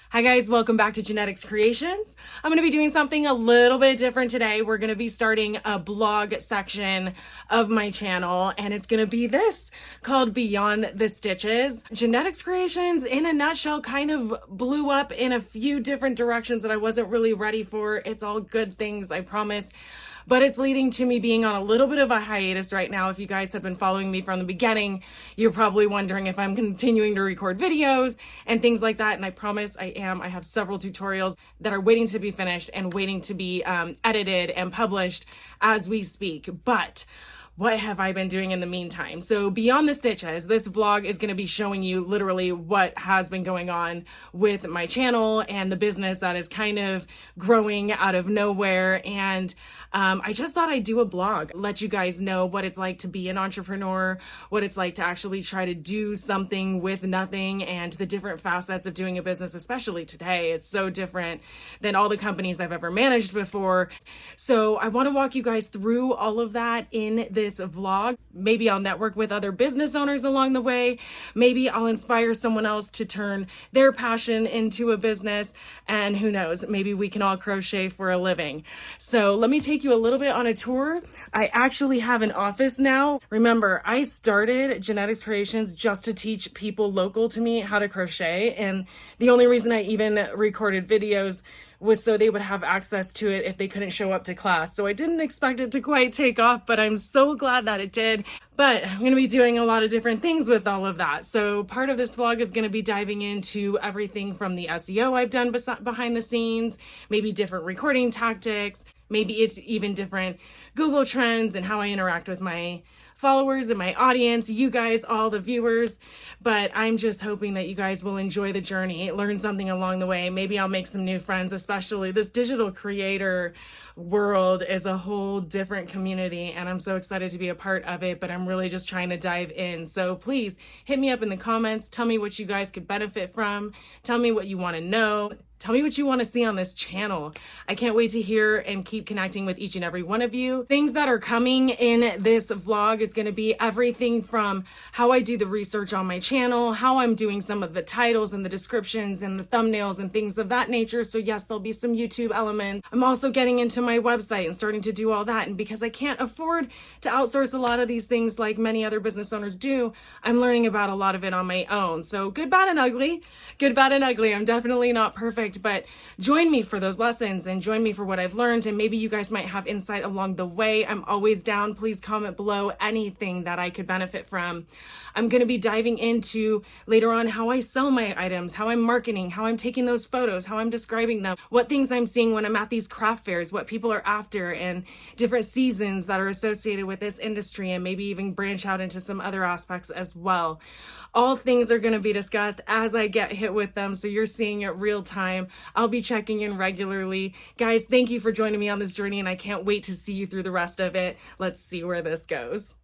Hi guys, welcome back to Genetics Creations. I'm going to be doing something a little bit different today. We're going to be starting a blog section of my channel, and it's going to be this called Beyond the Stitches. Genetics Creations, in a nutshell, kind of blew up in a few different directions that I wasn't really ready for. It's all good things, I promise. But it's leading to me being on a little bit of a hiatus right now. If you guys have been following me from the beginning, you're probably wondering if I'm continuing to record videos and things like that. And I promise I am. I have several tutorials that are waiting to be finished and waiting to be edited and published as we speak. But what have I been doing in the meantime? So Beyond the Stitches, this vlog is going to be showing you literally what has been going on with my channel and the business that is kind of growing out of nowhere. And I just thought I'd do a blog, let you guys know what it's like to be an entrepreneur, what it's like to actually try to do something with nothing, and the different facets of doing a business, especially today. It's so different than all the companies I've ever managed before. So I want to walk you guys through all of that in this vlog. Maybe I'll network with other business owners along the way. Maybe I'll inspire someone else to turn their passion into a business. And who knows, maybe we can all crochet for a living. So let me take you a little bit on a tour. I actually have an office now. Remember, I started Genetics Creations just to teach people local to me how to crochet. And the only reason I even recorded videos was so they would have access to it if they couldn't show up to class. So I didn't expect it to quite take off, but I'm so glad that it did. But I'm going to be doing a lot of different things with all of that. So part of this vlog is going to be diving into everything from the SEO I've done behind the scenes, maybe different recording tactics, maybe it's even different Google trends and how I interact with my followers and my audience, you guys, all the viewers. But I'm just hoping that you guys will enjoy the journey, learn something along the way. Maybe I'll make some new friends, especially this digital creator world is a whole different community, and I'm so excited to be a part of it, but I'm really just trying to dive in. So please hit me up in the comments. Tell me what you guys could benefit from. Tell me what you want to know. Tell me what you want to see on this channel. I can't wait to hear and keep connecting with each and every one of you. Things that are coming in this vlog is going to be everything from how I do the research on my channel, how I'm doing some of the titles and the descriptions and the thumbnails and things of that nature. So yes, there'll be some YouTube elements. I'm also getting into my website and starting to do all that. And because I can't afford to outsource a lot of these things like many other business owners do, I'm learning about a lot of it on my own. So good, bad, and ugly. Good, bad, and ugly. I'm definitely not perfect. But join me for those lessons and join me for what I've learned, and maybe you guys might have insight along the way. I'm always down. Please comment below anything that I could benefit from. I'm going to be diving into later on how I sell my items, how I'm marketing, how I'm taking those photos, how I'm describing them, what things I'm seeing when I'm at these craft fairs, what people are after, and different seasons that are associated with this industry, and maybe even branch out into some other aspects as well. All things are going to be discussed as I get hit with them, so you're seeing it real time. I'll be checking in regularly. Guys, thank you for joining me on this journey, and I can't wait to see you through the rest of it. Let's see where this goes.